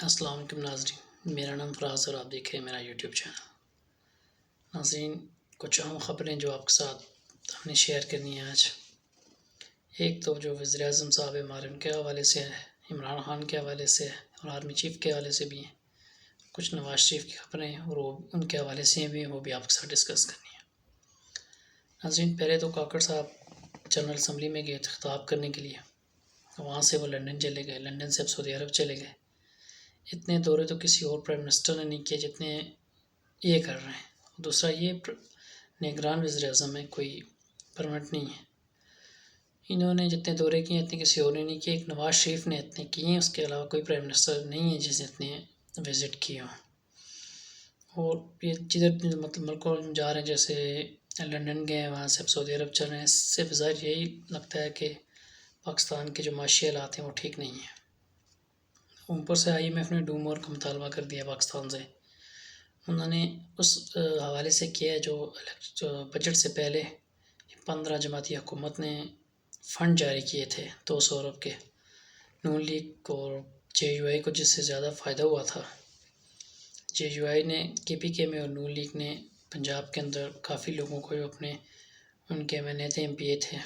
السلام علیکم ناظرین، میرا نام فراز اور آپ دیکھ رہے ہیں میرا یوٹیوب چینل۔ ناظرین، کچھ اہم خبریں جو آپ کے ساتھ ہم نے شیئر کرنی ہیں آج۔ ایک تو جو وزیر اعظم صاحب ہمارے ان کے حوالے سے ہے، عمران خان کے حوالے سے ہے اور آرمی چیف کے حوالے سے بھی ہیں۔ کچھ نواز شریف کی خبریں ہیں اور وہ ان کے حوالے سے بھی ہیں، وہ بھی آپ کے ساتھ ڈسکس کرنی ہے۔ ناظرین، پہلے تو کاکڑ صاحب جنرل اسمبلی میں گئے تھے خطاب کرنے کے لیے، وہاں سے وہ لنڈن چلے گئے، لنڈن سے اب سعودی عرب چلے گئے۔ اتنے دورے تو کسی اور پرائم منسٹر نے نہیں کیے جتنے یہ کر رہے ہیں۔ دوسرا یہ نگران وزیر اعظم ہے، کوئی پرمنٹ نہیں ہے۔ انہوں نے جتنے دورے کیے اتنے کسی اور نے نہیں کیے۔ ایک نواز شریف نے اتنے کیے ہیں، اس کے علاوہ کوئی پرائم منسٹر نہیں ہے جس نے اتنے وزٹ کیے ہوں۔ اور یہ جدھر مطلب ملکوں میں جا رہے ہیں، جیسے لنڈن گئے ہیں، وہاں سے اب سعودی عرب چل رہے ہیں، اس سے بظاہر یہی لگتا ہے کہ پاکستان کے جو معاشی حالات ہیں وہ ٹھیک نہیں ہیں۔ اوپر سے IMF نے ڈوم اور کا مطالبہ کر دیا پاکستان سے۔ انہوں نے اس حوالے سے کیا جو بجٹ سے پہلے 15 جماعتی حکومت نے فنڈ جاری کیے تھے 200 ارب کے، نون لیگ اور JUI کو جس سے زیادہ فائدہ ہوا تھا۔ JUI نے KPK میں اور نون لیگ نے پنجاب کے اندر کافی لوگوں کو جو اپنے ان کے MNA تھے، MP تھے،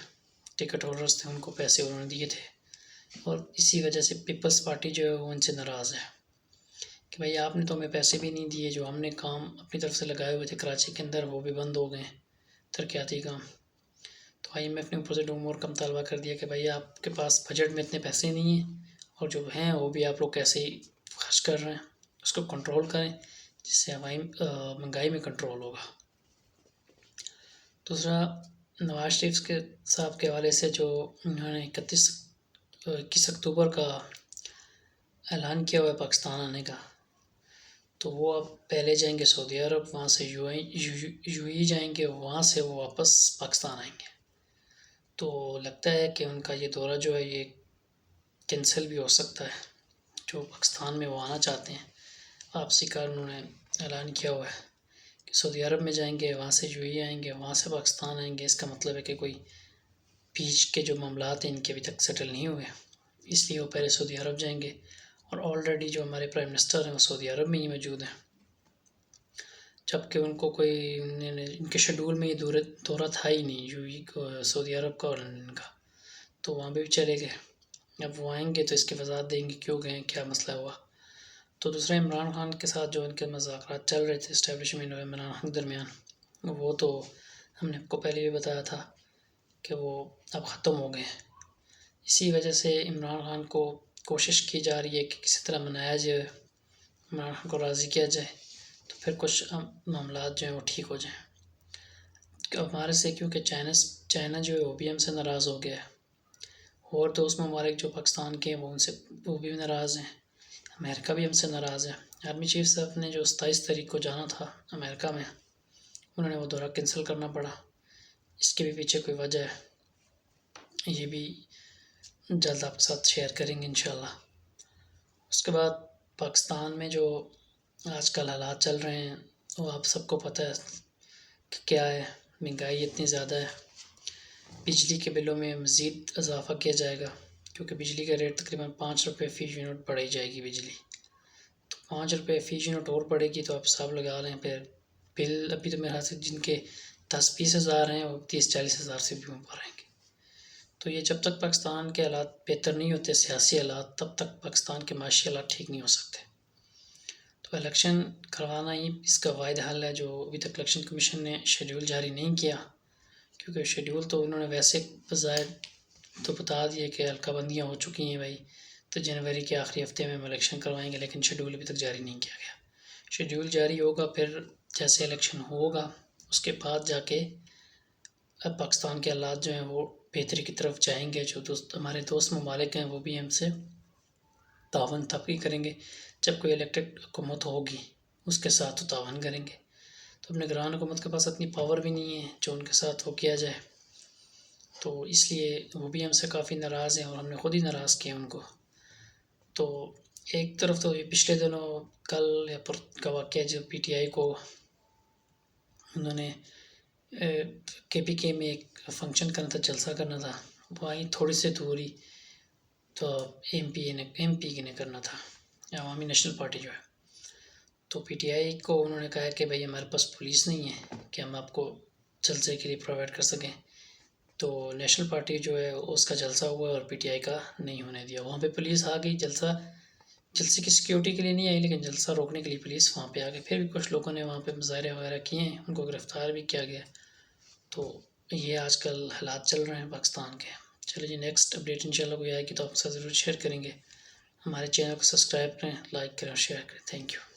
ٹکٹ ہولڈرز تھے، ان کو پیسے انہوں نے دیے تھے۔ اور اسی وجہ سے پیپلز پارٹی جو ہے وہ ان سے ناراض ہے کہ بھائی آپ نے تو ہمیں پیسے بھی نہیں دیے، جو ہم نے کام اپنی طرف سے لگائے ہوئے تھے کراچی کے اندر وہ بھی بند ہو گئے ہیں، ترقیاتی کام۔ تو IMF نے اوپر سے ڈوم اور کا مطالبہ کر دیا کہ بھائی آپ کے پاس بجٹ میں اتنے پیسے نہیں ہیں، اور جو ہیں وہ بھی آپ لوگ کیسے ہی خرچ کر رہے ہیں، اس کو کنٹرول کریں جس سے مہنگائی میں کنٹرول ہوگا۔ دوسرا، نواز شریف کے صاحب کے حوالے سے جو انہوں نے 21 اکتوبر کا اعلان کیا ہوا ہے پاکستان آنے کا، تو وہ اب پہلے جائیں گے سعودی عرب، وہاں سے UAE جائیں گے، وہاں سے وہ واپس پاکستان آئیں گے۔ تو لگتا ہے کہ ان کا یہ دورہ جو ہے یہ کینسل بھی ہو سکتا ہے۔ جو پاکستان میں وہ آنا چاہتے ہیں، واپسی کا انہوں نے اعلان کیا ہوا ہے کہ سعودی عرب میں جائیں گے، وہاں سے UAE آئیں گے، وہاں سے پاکستان آئیں گے۔ اس کا مطلب ہے کہ کوئی بیچ کے جو معاملات ہیں ان کے ابھی تک سیٹل نہیں ہوئے، اس لیے وہ پہلے سعودی عرب جائیں گے۔ اور آلریڈی جو ہمارے پرائم منسٹر ہیں وہ سعودی عرب میں ہی موجود ہیں، جبکہ ان کو کوئی ان کے شیڈول میں یہ دورہ تھا ہی نہیں، UAE کو، سعودی عرب کا اور لندن کا، تو وہاں بھی چلے گئے۔ اب وہ آئیں گے تو اس کی وضاحت دیں گے کیوں گئے، کیا مسئلہ ہوا۔ تو دوسرا، عمران خان کے ساتھ جو ان کے مذاکرات چل رہے تھے اسٹیبلشمنٹ اور عمران خان کے درمیان، وہ تو ہم نے آپ کو پہلے بھی بتایا تھا کہ وہ اب ختم ہو گئے ہیں۔ اسی وجہ سے عمران خان کو کوشش کی جا رہی ہے کہ کسی طرح منایا جائے، عمران خان کو راضی کیا جائے، تو پھر کچھ معاملات جو ہیں وہ ٹھیک ہو جائیں۔ ہمارے سے کیونکہ چائنا جو ہے وہ بھی ہم سے ناراض ہو گیا ہے، اور دوست ممالک جو پاکستان کے ہیں وہ بھی ناراض ہیں، امریکہ بھی ہم سے ناراض ہے۔ آرمی چیف صاحب نے جو 27 تاریخ کو جانا تھا امریکہ میں، انہوں نے وہ دورہ کینسل کرنا پڑا۔ اس کے بھی پیچھے کوئی وجہ ہے، یہ بھی جلد آپ کے ساتھ شیئر کریں گے انشاءاللہ۔ اس کے بعد پاکستان میں جو آج کل حالات چل رہے ہیں وہ آپ سب کو پتہ ہے کہ کیا ہے۔ مہنگائی اتنی زیادہ ہے، بجلی کے بلوں میں مزید اضافہ کیا جائے گا، کیونکہ بجلی کا ریٹ تقریباً 5 روپے فی یونٹ بڑھائی جائے گی بجلی، تو 5 روپے فی یونٹ اور بڑھے گی، تو آپ حساب لگا لیں۔ پھر بل ابھی تو میرے خیال سے جن کے 10-20 ہزار ہیں وہ 30-40 ہزار سے بھی اوپر آئیں گے۔ تو یہ جب تک پاکستان کے حالات بہتر نہیں ہوتے، سیاسی حالات، تب تک پاکستان کے معاشی حالات ٹھیک نہیں ہو سکتے۔ تو الیکشن کروانا ہی اس کا واحد حل ہے، جو ابھی تک الیکشن کمیشن نے شیڈول جاری نہیں کیا، کیونکہ شیڈول تو انہوں نے ویسے بظاہر تو بتا دیے کہ حلقہ بندیاں ہو چکی ہیں بھائی، تو جنوری کے آخری ہفتے میں ہم الیکشن کروائیں گے، لیکن شیڈول ابھی تک جاری نہیں کیا گیا۔ شیڈول جاری ہوگا، پھر جیسے الیکشن ہوگا اس کے بعد جا کے اب پاکستان کے حالات جو ہیں وہ بہتری کی طرف جائیں گے۔ جو ہمارے دوست ممالک ہیں وہ بھی ہم سے تعاون تب ہی کریں گے جب کوئی الیکٹڈ حکومت ہوگی، اس کے ساتھ تو تعاون کریں گے۔ تو اب نگران حکومت کے پاس اتنی پاور بھی نہیں ہے جو ان کے ساتھ وہ کیا جائے، تو اس لیے وہ بھی ہم سے کافی ناراض ہیں، اور ہم نے خود ہی ناراض کیا ان کو۔ تو ایک طرف تو یہ پچھلے دنوں کل یا پر کا واقعہ جو PTI کو انہوں نے KPK میں ایک فنکشن کرنا تھا، جلسہ کرنا تھا، وہیں تھوڑی سی دوری تو MP نے کرنا تھا، عوامی نیشنل پارٹی جو ہے، تو پی ٹی آئی کو انہوں نے کہا ہے کہ بھائی ہمارے پاس پولیس نہیں ہے کہ ہم آپ کو جلسے کے لیے پرووائڈ کر سکیں، تو نیشنل پارٹی جو ہے اس کا جلسہ ہوا اور پی ٹی آئی کا نہیں ہونے دیا۔ وہاں پہ پولیس آ گئی، جلسے کی سیکیورٹی کے لیے نہیں آئی، لیکن جلسہ روکنے کے لیے پولیس وہاں پہ آ گئی۔ پھر بھی کچھ لوگوں نے وہاں پہ مظاہرے وغیرہ کیے ہیں، ان کو گرفتار بھی کیا گیا۔ تو یہ آج کل حالات چل رہے ہیں پاکستان کے۔ چلو جی، نیکسٹ اپڈیٹ انشاءاللہ کوئی آئے گی تو آپ کے ساتھ ضرور شیئر کریں گے۔ ہمارے چینل کو سبسکرائب کریں، لائک کریں اور شیئر کریں۔ Thank you.